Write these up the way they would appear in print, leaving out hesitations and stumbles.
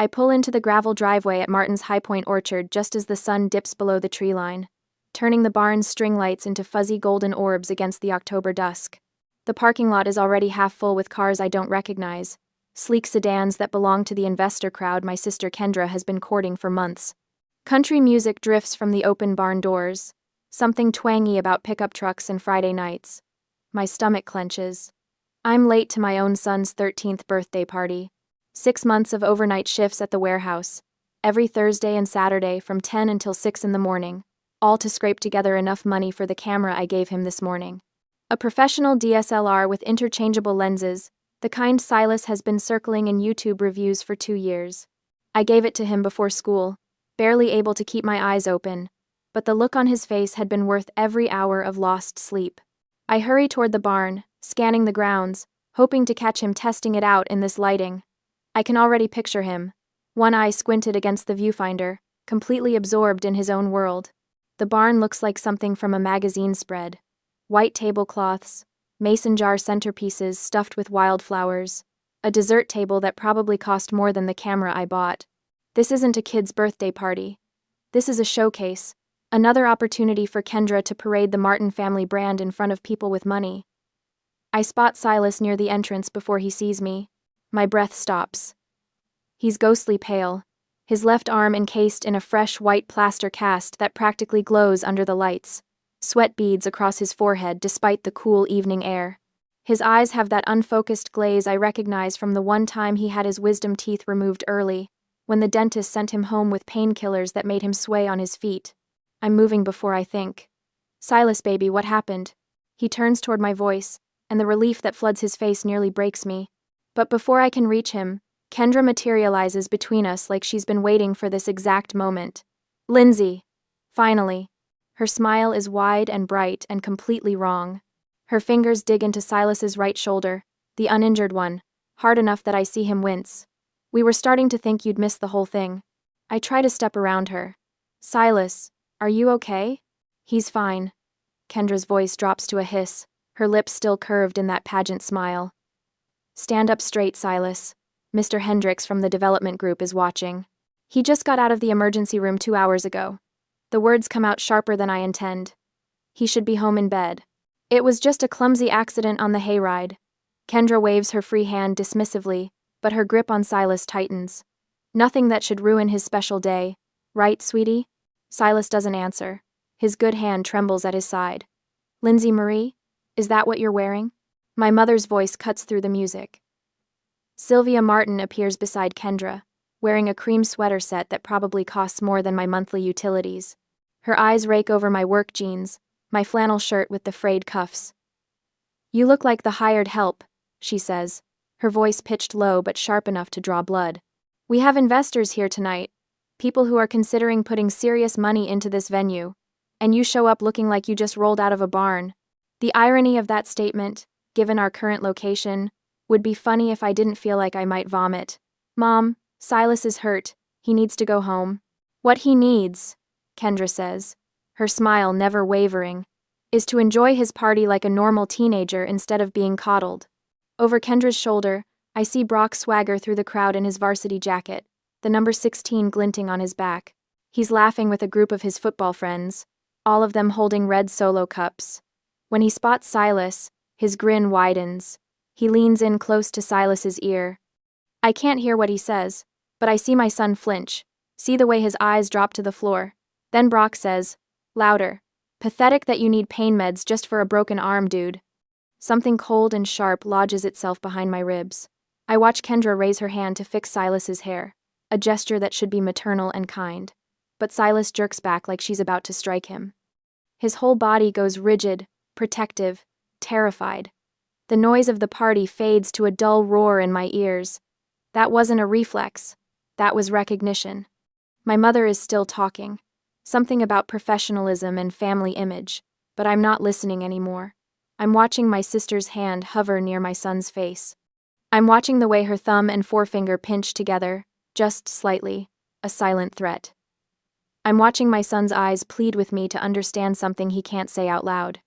I pull into the gravel driveway at Martin's High Point Orchard just as the sun dips below the tree line, turning the barn's string lights into fuzzy golden orbs against the October dusk. The parking lot is already half full with cars I don't recognize, sleek sedans that belong to the investor crowd my sister Kendra has been courting for months. Country music drifts from the open barn doors, something twangy about pickup trucks and Friday nights. My stomach clenches. I'm late to my own son's 13th birthday party. 6 months of overnight shifts at the warehouse, every Thursday and Saturday from 10 until 6 in the morning, all to scrape together enough money for the camera I gave him this morning. A professional DSLR with interchangeable lenses, the kind Silas has been circling in YouTube reviews for 2 years. I gave it to him before school, barely able to keep my eyes open, but the look on his face had been worth every hour of lost sleep. I hurry toward the barn, scanning the grounds, hoping to catch him testing it out in this lighting. I can already picture him, one eye squinted against the viewfinder, completely absorbed in his own world. The barn looks like something from a magazine spread. White tablecloths, mason jar centerpieces stuffed with wildflowers, a dessert table that probably cost more than the camera I bought. This isn't a kid's birthday party. This is a showcase, another opportunity for Kendra to parade the Martin family brand in front of people with money. I spot Silas near the entrance before he sees me. My breath stops. He's ghostly pale, his left arm encased in a fresh white plaster cast that practically glows under the lights. Sweat beads across his forehead despite the cool evening air. His eyes have that unfocused glaze I recognize from the one time he had his wisdom teeth removed early, when the dentist sent him home with painkillers that made him sway on his feet. I'm moving before I think. Silas, baby, what happened? He turns toward my voice, and the relief that floods his face nearly breaks me. But before I can reach him, Kendra materializes between us like she's been waiting for this exact moment. Lindsay! Finally. Her smile is wide and bright and completely wrong. Her fingers dig into Silas's right shoulder, the uninjured one, hard enough that I see him wince. We were starting to think you'd missed the whole thing. I try to step around her. Silas, are you okay? He's fine. Kendra's voice drops to a hiss, her lips still curved in that pageant smile. Stand up straight, Silas. Mr. Hendricks from the development group is watching. He just got out of the emergency room 2 hours ago. The words come out sharper than I intend. He should be home in bed. It was just a clumsy accident on the hayride. Kendra waves her free hand dismissively, but her grip on Silas tightens. Nothing that should ruin his special day. Right, sweetie? Silas doesn't answer. His good hand trembles at his side. Lindsay Marie? Is that what you're wearing? My mother's voice cuts through the music. Sylvia Martin appears beside Kendra, wearing a cream sweater set that probably costs more than my monthly utilities. Her eyes rake over my work jeans, my flannel shirt with the frayed cuffs. You look like the hired help, she says, her voice pitched low but sharp enough to draw blood. We have investors here tonight, people who are considering putting serious money into this venue, and you show up looking like you just rolled out of a barn. The irony of that statement, given our current location, would be funny if I didn't feel like I might vomit. Mom, Silas is hurt. He needs to go home. What he needs, Kendra says, her smile never wavering, is to enjoy his party like a normal teenager instead of being coddled. Over Kendra's shoulder, I see Brock swagger through the crowd in his varsity jacket, the number 16 glinting on his back. He's laughing with a group of his football friends, all of them holding red Solo cups. When he spots Silas, his grin widens. He leans in close to Silas's ear. I can't hear what he says, but I see my son flinch, see the way his eyes drop to the floor. Then Brock says, louder, pathetic that you need pain meds just for a broken arm, dude. Something cold and sharp lodges itself behind my ribs. I watch Kendra raise her hand to fix Silas's hair, a gesture that should be maternal and kind. But Silas jerks back like she's about to strike him. His whole body goes rigid, protective, terrified. The noise of the party fades to a dull roar in my ears. That wasn't a reflex. That was recognition. My mother is still talking. Something about professionalism and family image, but I'm not listening anymore. I'm watching my sister's hand hover near my son's face. I'm watching the way her thumb and forefinger pinch together, just slightly, a silent threat. I'm watching my son's eyes plead with me to understand something he can't say out loud.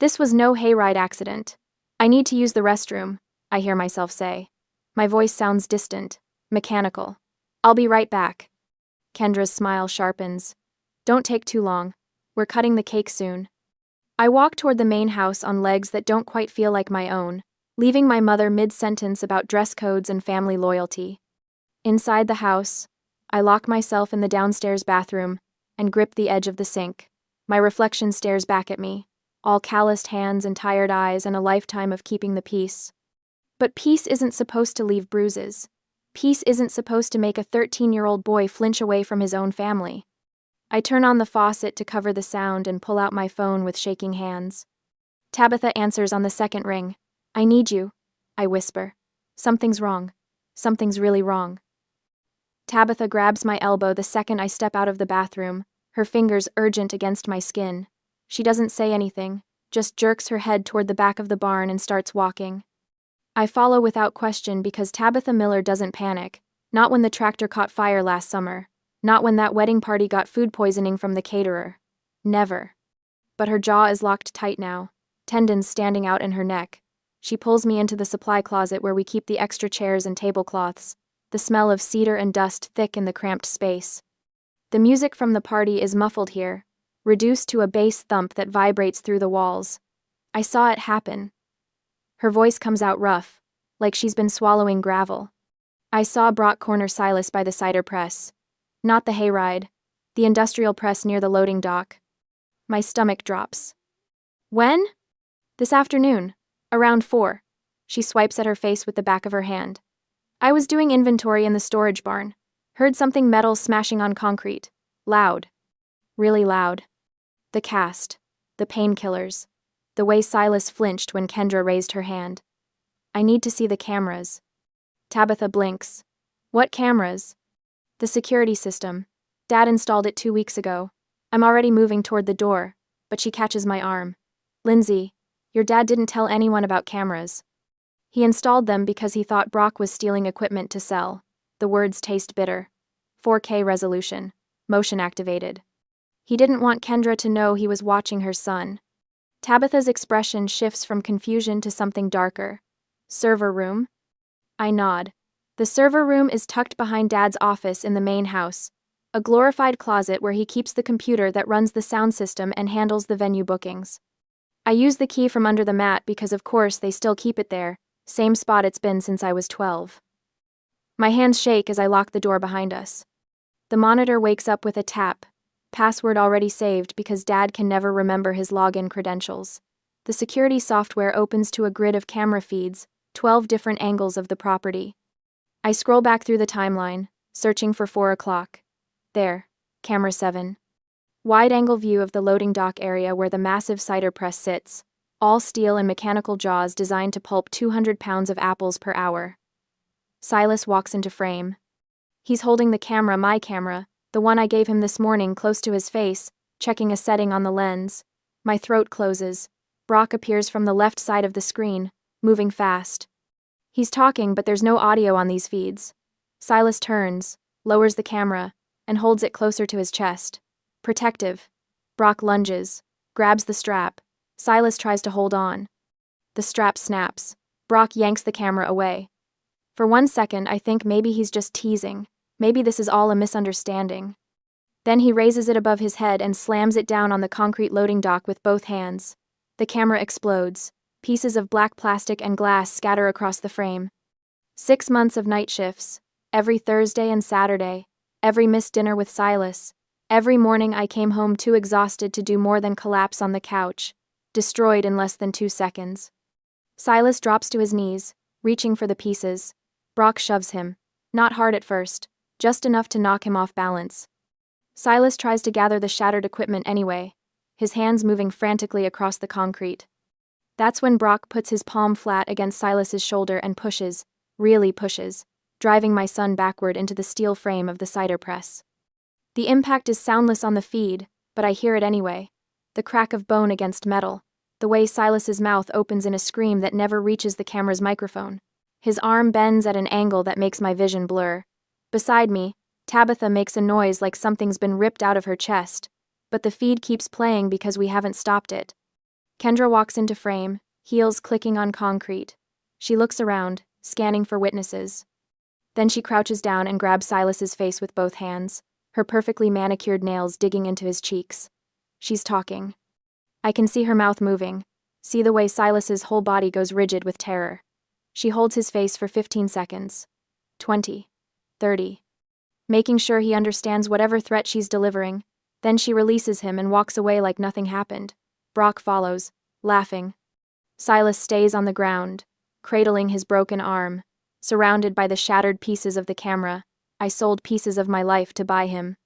This was no hayride accident. I need to use the restroom, I hear myself say. My voice sounds distant, mechanical. I'll be right back. Kendra's smile sharpens. Don't take too long. We're cutting the cake soon. I walk toward the main house on legs that don't quite feel like my own, leaving my mother mid-sentence about dress codes and family loyalty. Inside the house, I lock myself in the downstairs bathroom and grip the edge of the sink. My reflection stares back at me, all calloused hands and tired eyes and a lifetime of keeping the peace. But peace isn't supposed to leave bruises. Peace isn't supposed to make a 13-year-old boy flinch away from his own family. I turn on the faucet to cover the sound and pull out my phone with shaking hands. Tabitha answers on the second ring. I need you, I whisper. Something's wrong. Something's really wrong. Tabitha grabs my elbow the second I step out of the bathroom, her fingers urgent against my skin. She doesn't say anything, just jerks her head toward the back of the barn and starts walking. I follow without question because Tabitha Miller doesn't panic, not when the tractor caught fire last summer, not when that wedding party got food poisoning from the caterer. Never. But her jaw is locked tight now, tendons standing out in her neck. She pulls me into the supply closet where we keep the extra chairs and tablecloths, the smell of cedar and dust thick in the cramped space. The music from the party is muffled here, reduced to a bass thump that vibrates through the walls. I saw it happen. Her voice comes out rough, like she's been swallowing gravel. I saw Brock corner Silas by the cider press. Not the hayride, the industrial press near the loading dock. My stomach drops. When? This afternoon, around 4. She swipes at her face with the back of her hand. I was doing inventory in the storage barn. Heard something metal smashing on concrete. Loud. Really loud. The cast. The painkillers. The way Silas flinched when Kendra raised her hand. I need to see the cameras. Tabitha blinks. What cameras? The security system. Dad installed it 2 weeks ago. I'm already moving toward the door, but she catches my arm. Lindsay, your dad didn't tell anyone about cameras. He installed them because he thought Brock was stealing equipment to sell. The words taste bitter. 4K resolution. Motion activated. He didn't want Kendra to know he was watching her son. Tabitha's expression shifts from confusion to something darker. Server room? I nod. The server room is tucked behind Dad's office in the main house, a glorified closet where he keeps the computer that runs the sound system and handles the venue bookings. I use the key from under the mat because of course they still keep it there, same spot it's been since I was 12. My hands shake as I lock the door behind us. The monitor wakes up with a tap, password already saved because Dad can never remember his login credentials. The security software opens to a grid of camera feeds, 12 different angles of the property. I scroll back through the timeline, searching for 4 o'clock. There, camera 7. Wide-angle view of the loading dock area where the massive cider press sits, all steel and mechanical jaws designed to pulp 200 pounds of apples per hour. Silas walks into frame. He's holding the camera, my camera, the one I gave him this morning, close to his face, checking a setting on the lens. My throat closes. Brock appears from the left side of the screen, moving fast. He's talking, but there's no audio on these feeds. Silas turns, lowers the camera, and holds it closer to his chest. Protective. Brock lunges, grabs the strap. Silas tries to hold on. The strap snaps. Brock yanks the camera away. For 1 second, I think maybe he's just teasing. Maybe this is all a misunderstanding. Then he raises it above his head and slams it down on the concrete loading dock with both hands. The camera explodes. Pieces of black plastic and glass scatter across the frame. 6 months of night shifts. Every Thursday and Saturday. Every missed dinner with Silas. Every morning I came home too exhausted to do more than collapse on the couch. Destroyed in less than 2 seconds. Silas drops to his knees, reaching for the pieces. Brock shoves him. Not hard at first, just enough to knock him off balance. Silas tries to gather the shattered equipment anyway, his hands moving frantically across the concrete. That's when Brock puts his palm flat against Silas's shoulder and pushes, really pushes, driving my son backward into the steel frame of the cider press. The impact is soundless on the feed, but I hear it anyway. The crack of bone against metal, the way Silas's mouth opens in a scream that never reaches the camera's microphone. His arm bends at an angle that makes my vision blur. Beside me, Tabitha makes a noise like something's been ripped out of her chest, but the feed keeps playing because we haven't stopped it. Kendra walks into frame, heels clicking on concrete. She looks around, scanning for witnesses. Then she crouches down and grabs Silas's face with both hands, her perfectly manicured nails digging into his cheeks. She's talking. I can see her mouth moving, see the way Silas's whole body goes rigid with terror. She holds his face for 15 seconds. 20. 30. Making sure he understands whatever threat she's delivering. Then she releases him and walks away like nothing happened. Brock follows, laughing. Silas stays on the ground, cradling his broken arm, surrounded by the shattered pieces of the camera. I sold pieces of my life to buy him.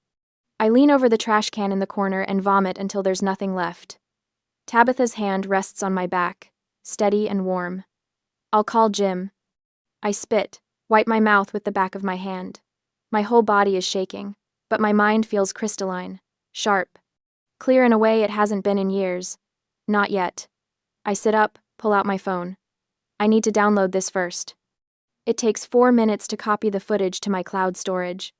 I lean over the trash can in the corner and vomit until there's nothing left. Tabitha's hand rests on my back, steady and warm. I'll call Jim. I spit, wipe my mouth with the back of my hand. My whole body is shaking, but my mind feels crystalline, sharp. Clear in a way it hasn't been in years. Not yet. I sit up, pull out my phone. I need to download this first. It takes 4 minutes to copy the footage to my cloud storage.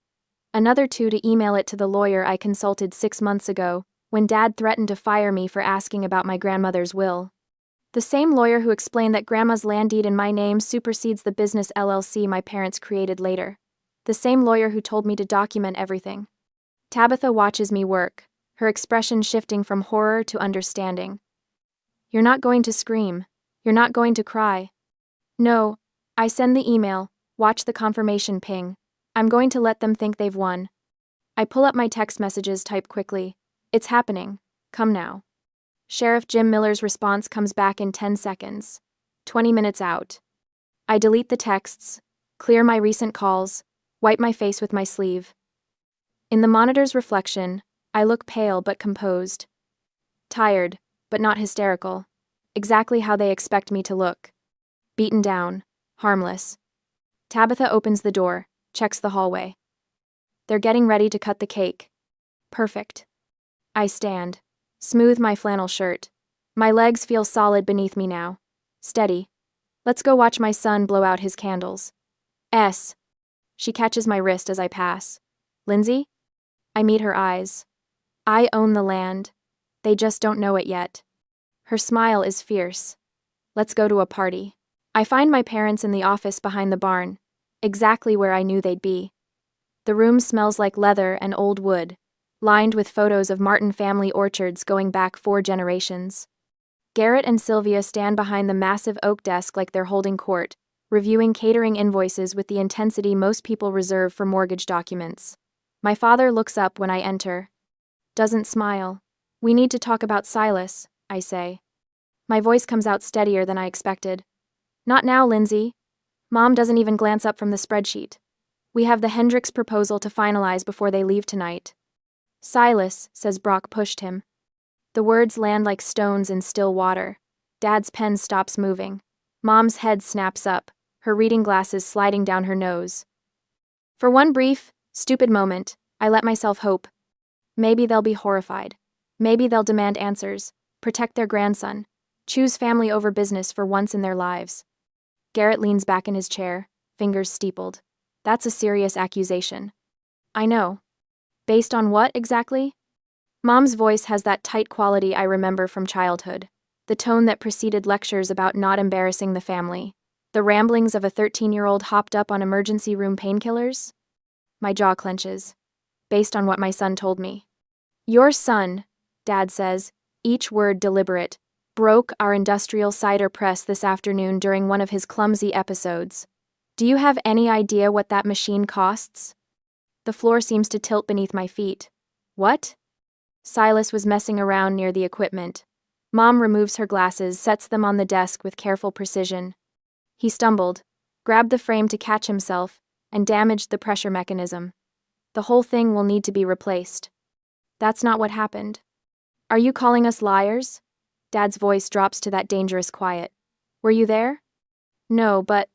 Another 2 to email it to the lawyer I consulted 6 months ago, when Dad threatened to fire me for asking about my grandmother's will. The same lawyer who explained that Grandma's land deed in my name supersedes the business LLC my parents created later. The same lawyer who told me to document everything. Tabitha watches me work, her expression shifting from horror to understanding. You're not going to scream. You're not going to cry. No. I send the email, watch the confirmation ping. I'm going to let them think they've won. I pull up my text messages, type quickly. It's happening. Come now. Sheriff Jim Miller's response comes back in 10 seconds. 20 minutes out. I delete the texts, clear my recent calls, wipe my face with my sleeve. In the monitor's reflection, I look pale but composed. Tired, but not hysterical. Exactly how they expect me to look. Beaten down. Harmless. Tabitha opens the door, checks the hallway. They're getting ready to cut the cake. Perfect. I stand, smooth my flannel shirt. My legs feel solid beneath me now. Steady. Let's go watch my son blow out his candles. S. She catches my wrist as I pass. Lindsay? I meet her eyes. I own the land. They just don't know it yet. Her smile is fierce. Let's go to a party. I find my parents in the office behind the barn, exactly where I knew they'd be. The room smells like leather and old wood, lined with photos of Martin family orchards going back 4 generations. Garrett and Sylvia stand behind the massive oak desk like they're holding court, reviewing catering invoices with the intensity most people reserve for mortgage documents. My father looks up when I enter. Doesn't smile. We need to talk about Silas, I say. My voice comes out steadier than I expected. Not now, Lindsay. Mom doesn't even glance up from the spreadsheet. We have the Hendricks proposal to finalize before they leave tonight. Silas, says Brock pushed him. The words land like stones in still water. Dad's pen stops moving. Mom's head snaps up, her reading glasses sliding down her nose. For one brief, stupid moment, I let myself hope. Maybe they'll be horrified. Maybe they'll demand answers, protect their grandson, choose family over business for once in their lives. Garrett leans back in his chair, fingers steepled. That's a serious accusation. I know. Based on what, exactly? Mom's voice has that tight quality I remember from childhood. The tone that preceded lectures about not embarrassing the family. The ramblings of a 13-year-old hopped up on emergency room painkillers? My jaw clenches. Based on what my son told me. Your son, Dad says, each word deliberate, broke our industrial cider press this afternoon during one of his clumsy episodes. Do you have any idea what that machine costs? The floor seems to tilt beneath my feet. What? Silas was messing around near the equipment. Mom removes her glasses, sets them on the desk with careful precision. He stumbled, grabbed the frame to catch himself, and damaged the pressure mechanism. The whole thing will need to be replaced. That's not what happened. Are you calling us liars? Dad's voice drops to that dangerous quiet. Were you there? No, but...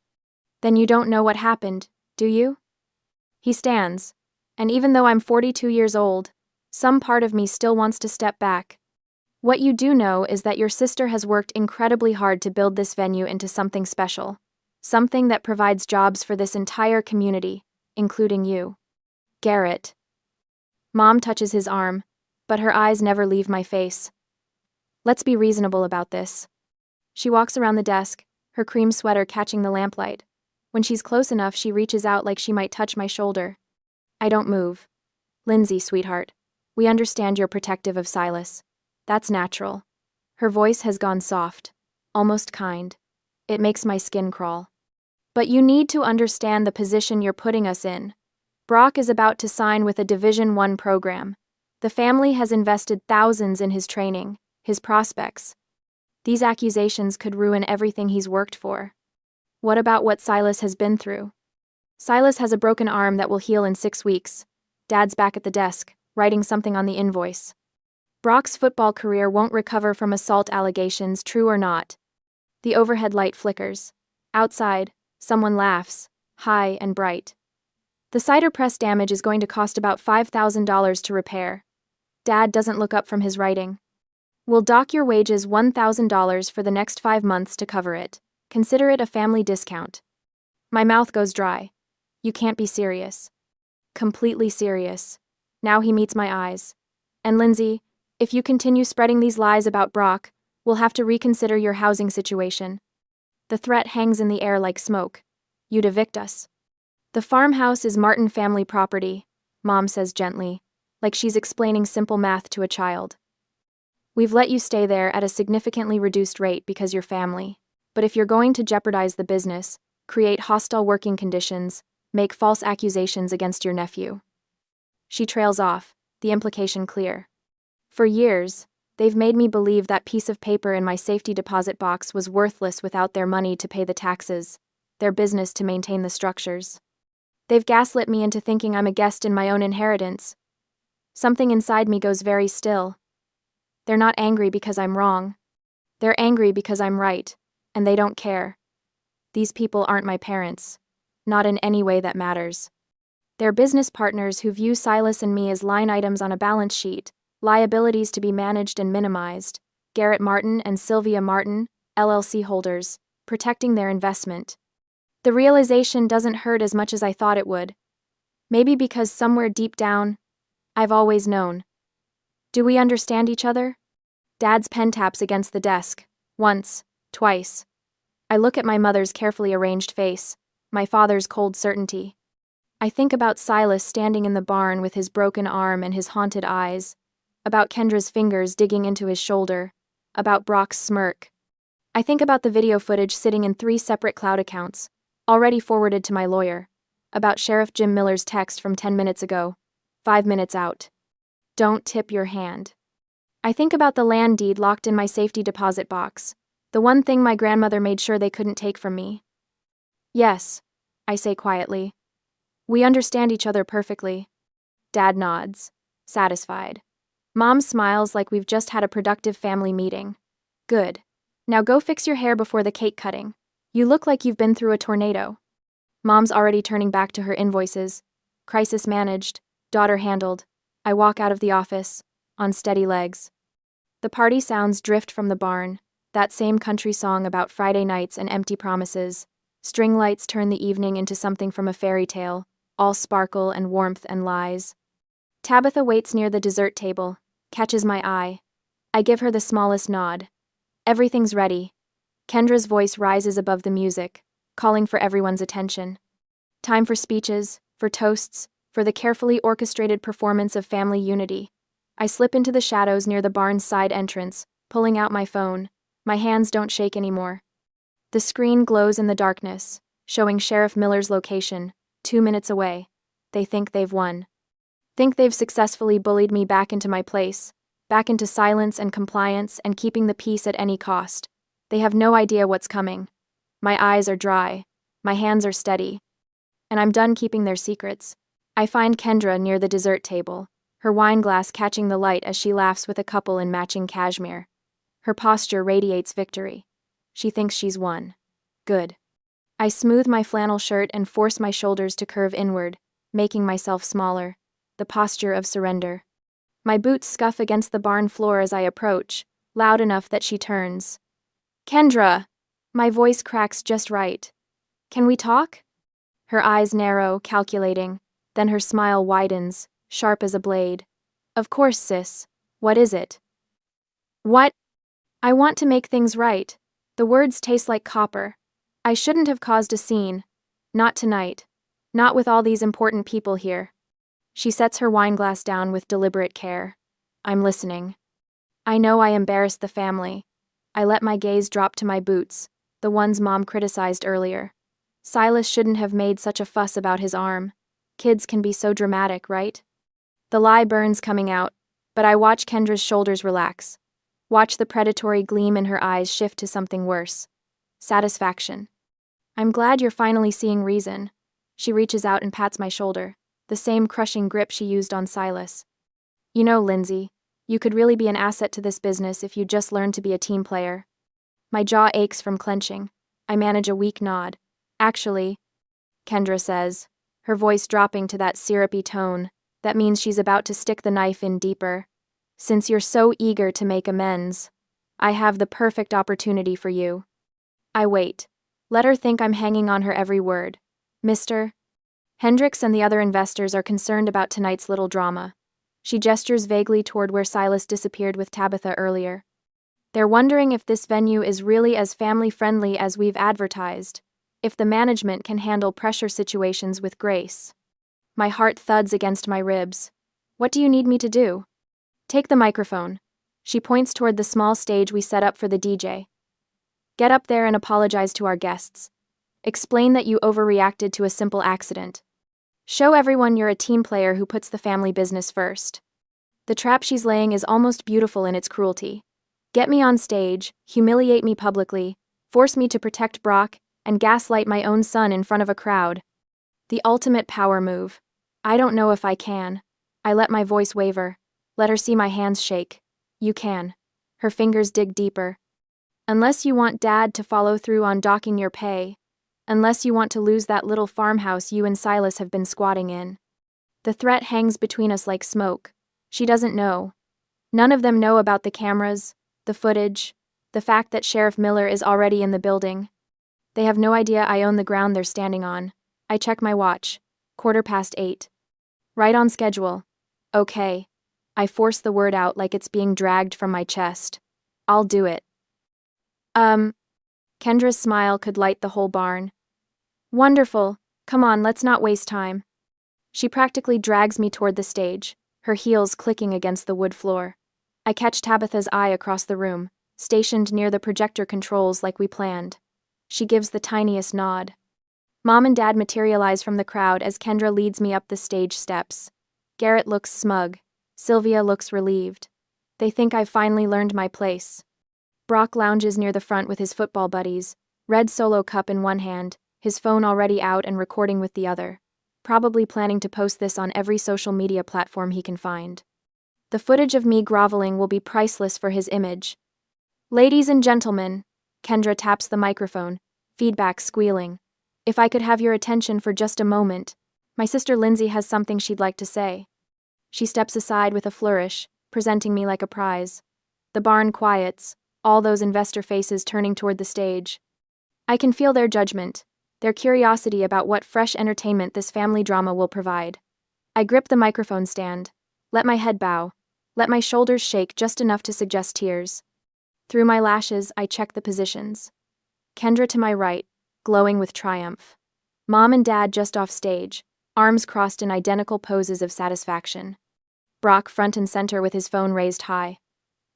Then you don't know what happened, do you? He stands, and even though I'm 42 years old, some part of me still wants to step back. What you do know is that your sister has worked incredibly hard to build this venue into something special. Something that provides jobs for this entire community, including you. Garrett. Mom touches his arm, but her eyes never leave my face. Let's be reasonable about this. She walks around the desk, her cream sweater catching the lamplight. When she's close enough, she reaches out like she might touch my shoulder. I don't move. Lindsay, sweetheart. We understand you're protective of Silas. That's natural. Her voice has gone soft, almost kind. It makes my skin crawl. But you need to understand the position you're putting us in. Brock is about to sign with a Division I program. The family has invested thousands in his training, his prospects. These accusations could ruin everything he's worked for. What about what Silas has been through? Silas has a broken arm that will heal in 6 weeks. Dad's back at the desk, writing something on the invoice. Brock's football career won't recover from assault allegations, true or not. The overhead light flickers. Outside, someone laughs, high and bright. The cider press damage is going to cost about $5,000 to repair. Dad doesn't look up from his writing. We'll dock your wages $1,000 for the next 5 months to cover it. Consider it a family discount. My mouth goes dry. You can't be serious. Completely serious. Now he meets my eyes. And Lindsay, if you continue spreading these lies about Brock, we'll have to reconsider your housing situation. The threat hangs in the air like smoke. You'd evict us. The farmhouse is Martin family property, Mom says gently, like she's explaining simple math to a child. We've let you stay there at a significantly reduced rate because you're family. But if you're going to jeopardize the business, create hostile working conditions, make false accusations against your nephew. She trails off, the implication clear. For years, they've made me believe that piece of paper in my safety deposit box was worthless without their money to pay the taxes, their business to maintain the structures. They've gaslit me into thinking I'm a guest in my own inheritance. Something inside me goes very still. They're not angry because I'm wrong. They're angry because I'm right, and they don't care. These people aren't my parents, not in any way that matters. They're business partners who view Silas and me as line items on a balance sheet, liabilities to be managed and minimized. Garrett Martin and Sylvia Martin, LLC holders, protecting their investment. The realization doesn't hurt as much as I thought it would. Maybe because somewhere deep down, I've always known. Do we understand each other? Dad's pen taps against the desk. Once, twice. I look at my mother's carefully arranged face, my father's cold certainty. I think about Silas standing in the barn with his broken arm and his haunted eyes, about Kendra's fingers digging into his shoulder, about Brock's smirk. I think about the video footage sitting in 3 separate cloud accounts, already forwarded to my lawyer, about Sheriff Jim Miller's text from 10 minutes ago, 5 minutes out. Don't tip your hand. I think about the land deed locked in my safety deposit box, the one thing my grandmother made sure they couldn't take from me. Yes, I say quietly. We understand each other perfectly. Dad nods, satisfied. Mom smiles like we've just had a productive family meeting. Good. Now go fix your hair before the cake cutting. You look like you've been through a tornado. Mom's already turning back to her invoices. Crisis managed, daughter handled. I walk out of the office, on steady legs. The party sounds drift from the barn, that same country song about Friday nights and empty promises. String lights turn the evening into something from a fairy tale, all sparkle and warmth and lies. Tabitha waits near the dessert table, catches my eye. I give her the smallest nod. Everything's ready. Kendra's voice rises above the music, calling for everyone's attention. Time for speeches, for toasts, for the carefully orchestrated performance of family unity. I slip into the shadows near the barn's side entrance, pulling out my phone. My hands don't shake anymore. The screen glows in the darkness, showing Sheriff Miller's location, 2 minutes away. They think they've won. Think they've successfully bullied me back into my place, back into silence and compliance and keeping the peace at any cost. They have no idea what's coming. My eyes are dry. My hands are steady. And I'm done keeping their secrets. I find Kendra near the dessert table, her wine glass catching the light as she laughs with a couple in matching cashmere. Her posture radiates victory. She thinks she's won. Good. I smooth my flannel shirt and force my shoulders to curve inward, making myself smaller, the posture of surrender. My boots scuff against the barn floor as I approach, loud enough that she turns. Kendra! My voice cracks just right. Can we talk? Her eyes narrow, calculating, then her smile widens, sharp as a blade. Of course, sis. What is it? What? I want to make things right. The words taste like copper. I shouldn't have caused a scene. Not tonight. Not with all these important people here. She sets her wine glass down with deliberate care. I'm listening. I know I embarrassed the family. I let my gaze drop to my boots, the ones Mom criticized earlier. Silas shouldn't have made such a fuss about his arm. Kids can be so dramatic, right? The lie burns coming out, but I watch Kendra's shoulders relax. Watch the predatory gleam in her eyes shift to something worse. Satisfaction. I'm glad you're finally seeing reason. She reaches out and pats my shoulder, the same crushing grip she used on Silas. You know, Lindsay, you could really be an asset to this business if you just learned to be a team player. My jaw aches from clenching. I manage a weak nod. Actually, Kendra says, her voice dropping to that syrupy tone. That means she's about to stick the knife in deeper. Since you're so eager to make amends, I have the perfect opportunity for you. I wait. Let her think I'm hanging on her every word. Mr. Hendricks and the other investors are concerned about tonight's little drama. She gestures vaguely toward where Silas disappeared with Tabitha earlier. They're wondering if this venue is really as family-friendly as we've advertised, if the management can handle pressure situations with grace. My heart thuds against my ribs. What do you need me to do? Take the microphone. She points toward the small stage we set up for the DJ. Get up there and apologize to our guests. Explain that you overreacted to a simple accident. Show everyone you're a team player who puts the family business first. The trap she's laying is almost beautiful in its cruelty. Get me on stage, humiliate me publicly, force me to protect Brock, and gaslight my own son in front of a crowd. The ultimate power move. I don't know if I can. I let my voice waver. Let her see my hands shake. You can. Her fingers dig deeper. Unless you want Dad to follow through on docking your pay. Unless you want to lose that little farmhouse you and Silas have been squatting in. The threat hangs between us like smoke. She doesn't know. None of them know about the cameras, the footage, the fact that Sheriff Miller is already in the building. They have no idea I own the ground they're standing on. I check my watch. 8:15. Right on schedule. Okay. I force the word out like it's being dragged from my chest. I'll do it. Kendra's smile could light the whole barn. Wonderful. Come on, let's not waste time. She practically drags me toward the stage, her heels clicking against the wood floor. I catch Tabitha's eye across the room, stationed near the projector controls like we planned. She gives the tiniest nod. Mom and Dad materialize from the crowd as Kendra leads me up the stage steps. Garrett looks smug. Sylvia looks relieved. They think I've finally learned my place. Brock lounges near the front with his football buddies, red Solo cup in one hand, his phone already out and recording with the other, probably planning to post this on every social media platform he can find. The footage of me groveling will be priceless for his image. Ladies and gentlemen, Kendra taps the microphone, feedback squealing. If I could have your attention for just a moment, my sister Lindsay has something she'd like to say. She steps aside with a flourish, presenting me like a prize. The barn quiets, all those investor faces turning toward the stage. I can feel their judgment, their curiosity about what fresh entertainment this family drama will provide. I grip the microphone stand, let my head bow, let my shoulders shake just enough to suggest tears. Through my lashes, I check the positions. Kendra to my right, glowing with triumph. Mom and Dad just off stage, arms crossed in identical poses of satisfaction. Brock front and center with his phone raised high.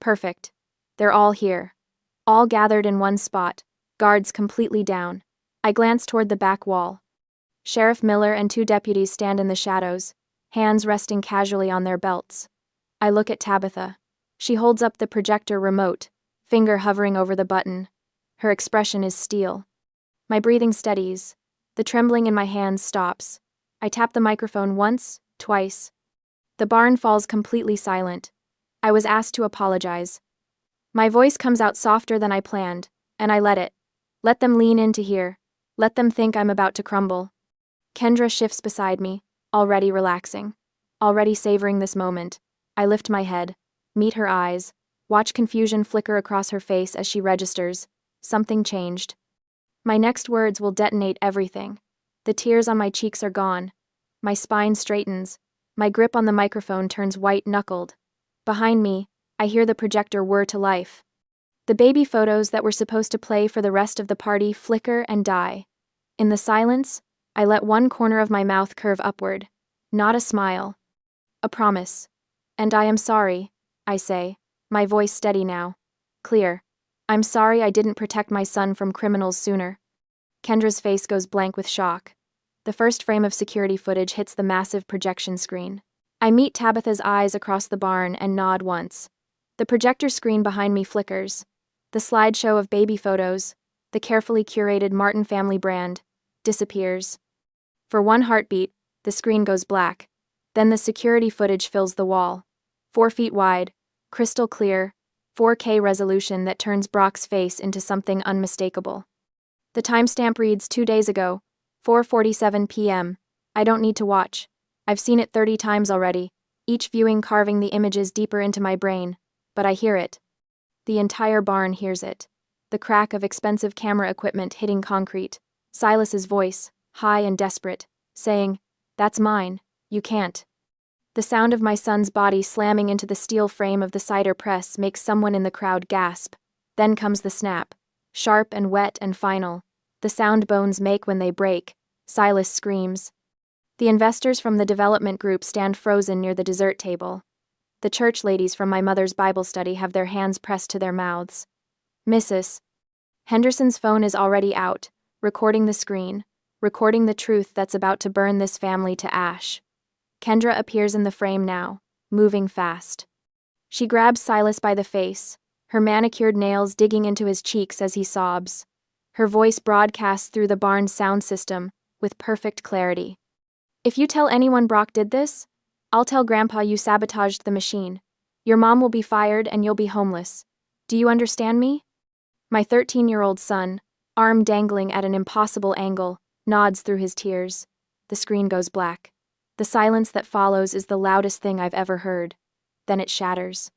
Perfect. They're all here. All gathered in one spot, guards completely down. I glance toward the back wall. Sheriff Miller and 2 deputies stand in the shadows, hands resting casually on their belts. I look at Tabitha. She holds up the projector remote, finger hovering over the button. Her expression is steel. My breathing steadies. The trembling in my hands stops. I tap the microphone once, twice. The barn falls completely silent. I was asked to apologize. My voice comes out softer than I planned, and I let it. Let them lean in to hear. Let them think I'm about to crumble. Kendra shifts beside me, already relaxing, already savoring this moment. I lift my head, meet her eyes, watch confusion flicker across her face as she registers. Something changed. My next words will detonate everything. The tears on my cheeks are gone. My spine straightens. My grip on the microphone turns white-knuckled. Behind me, I hear the projector whir to life. The baby photos that were supposed to play for the rest of the party flicker and die. In the silence, I let one corner of my mouth curve upward. Not a smile. A promise. And I am sorry, I say, my voice steady now. Clear. I'm sorry I didn't protect my son from criminals sooner. Kendra's face goes blank with shock. The first frame of security footage hits the massive projection screen. I meet Tabitha's eyes across the barn and nod once. The projector screen behind me flickers. The slideshow of baby photos, the carefully curated Martin family brand, disappears. For one heartbeat, the screen goes black. Then the security footage fills the wall. 4 feet wide, crystal clear, 4K resolution that turns Brock's face into something unmistakable. The timestamp reads 2 days ago, 4:47 p.m. I don't need to watch. I've seen it 30 times already, each viewing carving the images deeper into my brain, but I hear it. The entire barn hears it. The crack of expensive camera equipment hitting concrete. Silas's voice, high and desperate, saying, "That's mine, you can't." The sound of my son's body slamming into the steel frame of the cider press makes someone in the crowd gasp. Then comes the snap. Sharp and wet and final. The sound bones make when they break. Silas screams. The investors from the development group stand frozen near the dessert table. The church ladies from my mother's Bible study have their hands pressed to their mouths. Mrs. Henderson's phone is already out, recording the screen, recording the truth that's about to burn this family to ash. Kendra appears in the frame now, moving fast. She grabs Silas by the face, her manicured nails digging into his cheeks as he sobs. Her voice broadcasts through the barn's sound system, with perfect clarity. "If you tell anyone Brock did this, I'll tell Grandpa you sabotaged the machine. Your mom will be fired and you'll be homeless. Do you understand me?" My 13-year-old son, arm dangling at an impossible angle, nods through his tears. The screen goes black. The silence that follows is the loudest thing I've ever heard. Then it shatters.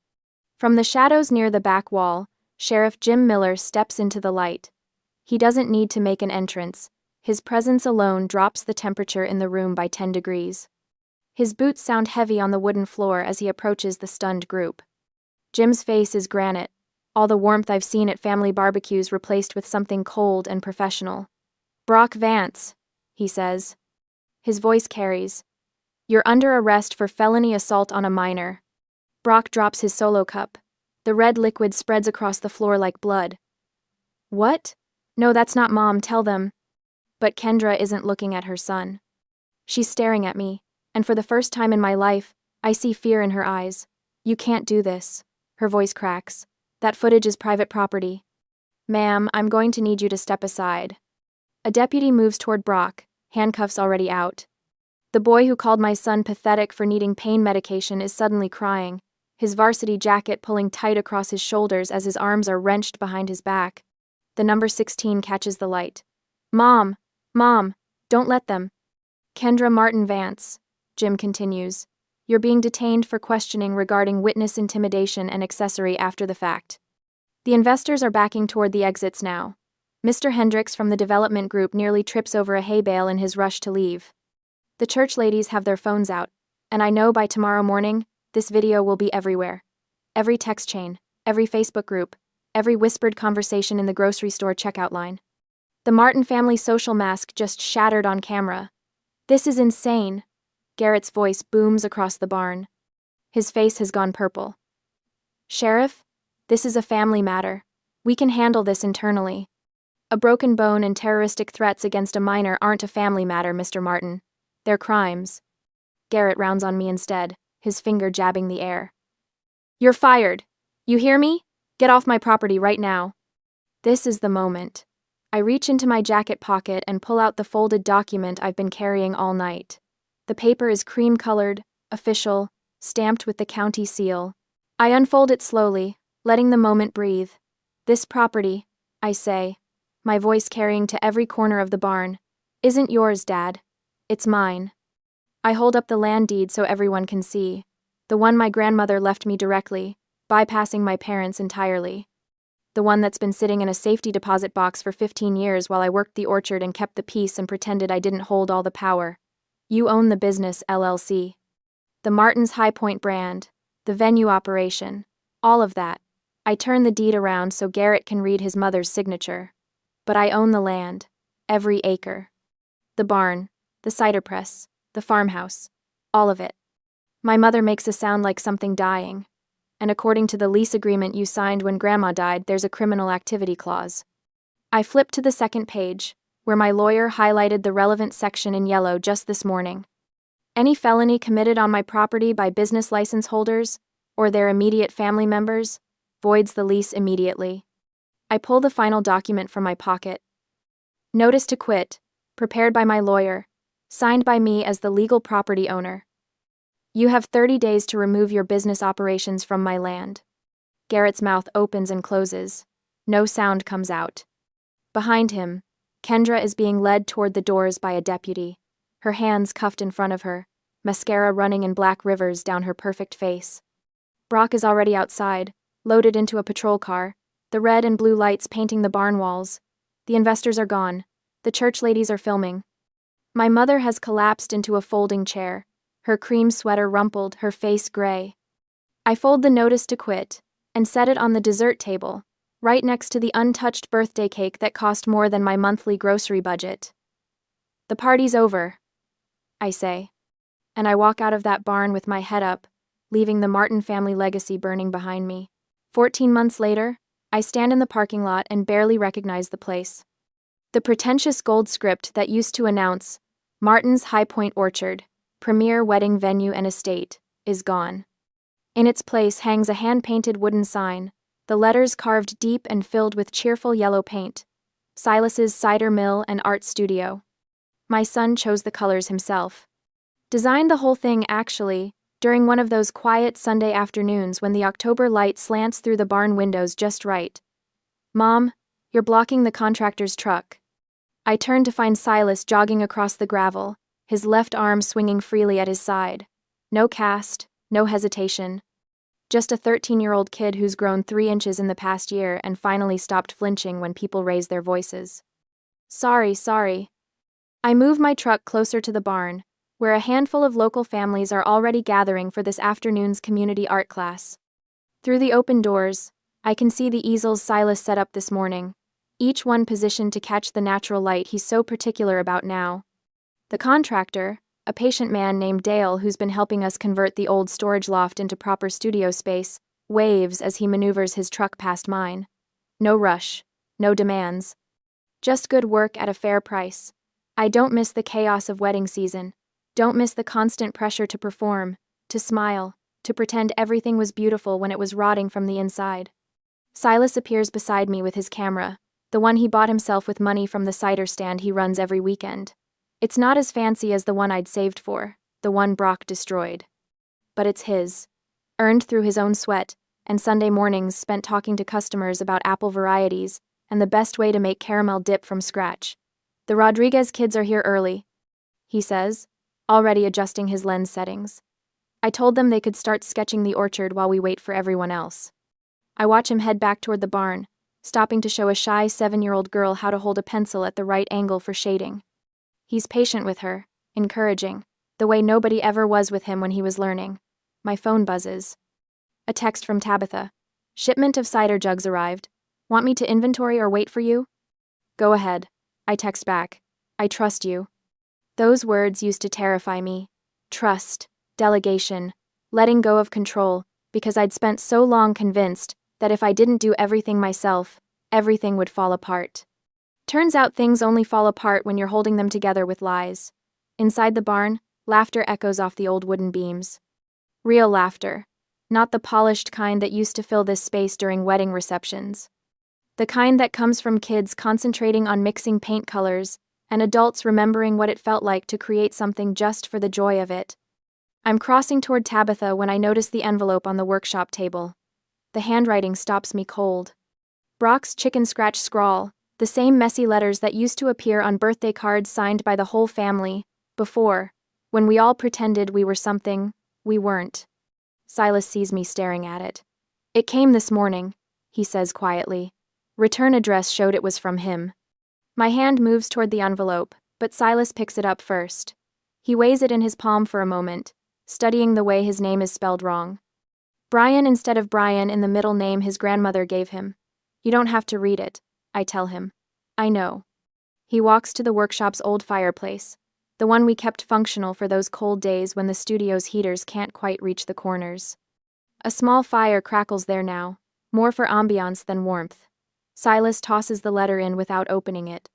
From the shadows near the back wall, Sheriff Jim Miller steps into the light. He doesn't need to make an entrance. His presence alone drops the temperature in the room by 10 degrees. His boots sound heavy on the wooden floor as he approaches the stunned group. Jim's face is granite, all the warmth I've seen at family barbecues replaced with something cold and professional. "Brock Vance," he says. His voice carries. "You're under arrest for felony assault on a minor." Brock drops his solo cup. The red liquid spreads across the floor like blood. "What? No, that's not Mom, tell them." But Kendra isn't looking at her son. She's staring at me, and for the first time in my life, I see fear in her eyes. "You can't do this." Her voice cracks. "That footage is private property." "Ma'am, I'm going to need you to step aside." A deputy moves toward Brock, handcuffs already out. The boy who called my son pathetic for needing pain medication is suddenly crying, his varsity jacket pulling tight across his shoulders as his arms are wrenched behind his back. The number 16 catches the light. Mom, don't let them." "Kendra Martin Vance," Jim continues. "You're being detained for questioning regarding witness intimidation and accessory after the fact." The investors are backing toward the exits now. Mr. Hendricks from the development group nearly trips over a hay bale in his rush to leave. The church ladies have their phones out, and I know by tomorrow morning, this video will be everywhere. Every text chain, every Facebook group, every whispered conversation in the grocery store checkout line. The Martin family social mask just shattered on camera. "This is insane." Garrett's voice booms across the barn. His face has gone purple. "Sheriff, this is a family matter. We can handle this internally. A broken bone and terroristic threats against a minor aren't a family matter, Mr. Martin. They're crimes." Garrett rounds on me instead, his finger jabbing the air. "You're fired. You hear me? Get off my property right now." This is the moment. I reach into my jacket pocket and pull out the folded document I've been carrying all night. The paper is cream-colored, official, stamped with the county seal. I unfold it slowly, letting the moment breathe. "This property," I say, my voice carrying to every corner of the barn, "isn't yours, Dad. It's mine." I hold up the land deed so everyone can see. The one my grandmother left me directly, bypassing my parents entirely. The one that's been sitting in a safety deposit box for 15 years while I worked the orchard and kept the peace and pretended I didn't hold all the power. "You own the business, LLC. The Martin's High Point brand, the venue operation, all of that. I turn the deed around so Garrett can read his mother's signature. But I own the land, every acre." The barn, the cider press, the farmhouse, all of it. My mother makes a sound like something dying. And according to the lease agreement you signed when Grandma died, there's a criminal activity clause. I flipped to the second page, where my lawyer highlighted the relevant section in yellow just this morning. Any felony committed on my property by business license holders, or their immediate family members, voids the lease immediately. I pull the final document from my pocket. Notice to quit, prepared by my lawyer, signed by me as the legal property owner. You have 30 days to remove your business operations from my land. Garrett's mouth opens and closes. No sound comes out. Behind him, Kendra is being led toward the doors by a deputy, her hands cuffed in front of her, mascara running in black rivers down her perfect face. Brock is already outside, loaded into a patrol car, the red and blue lights painting the barn walls. The investors are gone. The church ladies are filming. My mother has collapsed into a folding chair, her cream sweater rumpled, her face gray. I fold the notice to quit and set it on the dessert table, right next to the untouched birthday cake that cost more than my monthly grocery budget. The party's over, I say, and I walk out of that barn with my head up, leaving the Martin family legacy burning behind me. 14 months later, I stand in the parking lot and barely recognize the place. The pretentious gold script that used to announce Martin's High Point Orchard, premier wedding venue and estate, is gone. In its place hangs a hand-painted wooden sign, the letters carved deep and filled with cheerful yellow paint. Silas's Cider Mill and Art Studio. My son chose the colors himself. Designed the whole thing, actually, during one of those quiet Sunday afternoons when the October light slants through the barn windows just right. Mom, you're blocking the contractor's truck. I turn to find Silas jogging across the gravel, his left arm swinging freely at his side. No cast, no hesitation. Just a 13-year-old kid who's grown 3 inches in the past year and finally stopped flinching when people raise their voices. Sorry. I move my truck closer to the barn, where a handful of local families are already gathering for this afternoon's community art class. Through the open doors, I can see the easels Silas set up this morning, each one positioned to catch the natural light he's so particular about now. The contractor, a patient man named Dale who's been helping us convert the old storage loft into proper studio space, waves as he maneuvers his truck past mine. No rush, no demands. Just good work at a fair price. I don't miss the chaos of wedding season. Don't miss the constant pressure to perform, to smile, to pretend everything was beautiful when it was rotting from the inside. Silas appears beside me with his camera, the one he bought himself with money from the cider stand he runs every weekend. It's not as fancy as the one I'd saved for, the one Brock destroyed. But it's his, earned through his own sweat, and Sunday mornings spent talking to customers about apple varieties and the best way to make caramel dip from scratch. The Rodriguez kids are here early, he says, already adjusting his lens settings. I told them they could start sketching the orchard while we wait for everyone else. I watch him head back toward the barn, stopping to show a shy 7-year-old girl how to hold a pencil at the right angle for shading. He's patient with her, encouraging, the way nobody ever was with him when he was learning. My phone buzzes. A text from Tabitha. Shipment of cider jugs arrived. Want me to inventory or wait for you? Go ahead. I text back. I trust you. Those words used to terrify me. Trust, delegation, letting go of control, because I'd spent so long convinced that if I didn't do everything myself, everything would fall apart. Turns out things only fall apart when you're holding them together with lies. Inside the barn, laughter echoes off the old wooden beams. Real laughter, not the polished kind that used to fill this space during wedding receptions. The kind that comes from kids concentrating on mixing paint colors and adults remembering what it felt like to create something just for the joy of it. I'm crossing toward Tabitha when I notice the envelope on the workshop table. The handwriting stops me cold. Brock's chicken scratch scrawl, the same messy letters that used to appear on birthday cards signed by the whole family, before, when we all pretended we were something we weren't. Silas sees me staring at it. It came this morning, he says quietly. Return address showed it was from him. My hand moves toward the envelope, but Silas picks it up first. He weighs it in his palm for a moment, studying the way his name is spelled wrong. Brian instead of Brian in the middle name his grandmother gave him. You don't have to read it, I tell him. I know. He walks to the workshop's old fireplace, the one we kept functional for those cold days when the studio's heaters can't quite reach the corners. A small fire crackles there now, more for ambiance than warmth. Silas tosses the letter in without opening it.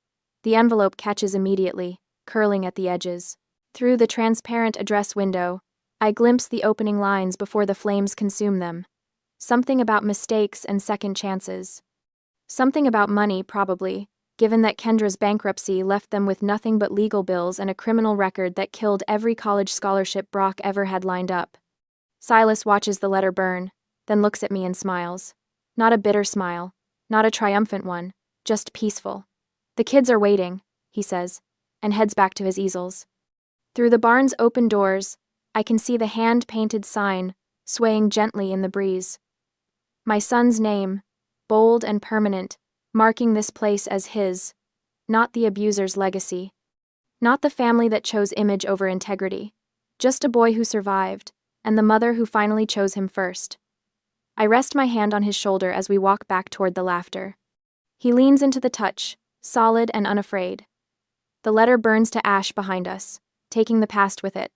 The envelope catches immediately, curling at the edges. Through the transparent address window, I glimpse the opening lines before the flames consume them. Something about mistakes and second chances. Something about money, probably, given that Kendra's bankruptcy left them with nothing but legal bills and a criminal record that killed every college scholarship Brock ever had lined up. Silas watches the letter burn, then looks at me and smiles. Not a bitter smile, not a triumphant one, just peaceful. "The kids are waiting," he says, and heads back to his easels. Through the barn's open doors, I can see the hand-painted sign swaying gently in the breeze. My son's name, bold and permanent, marking this place as his, not the abuser's legacy. Not the family that chose image over integrity. Just a boy who survived, and the mother who finally chose him first. I rest my hand on his shoulder as we walk back toward the laughter. He leans into the touch, solid and unafraid. The letter burns to ash behind us, taking the past with it.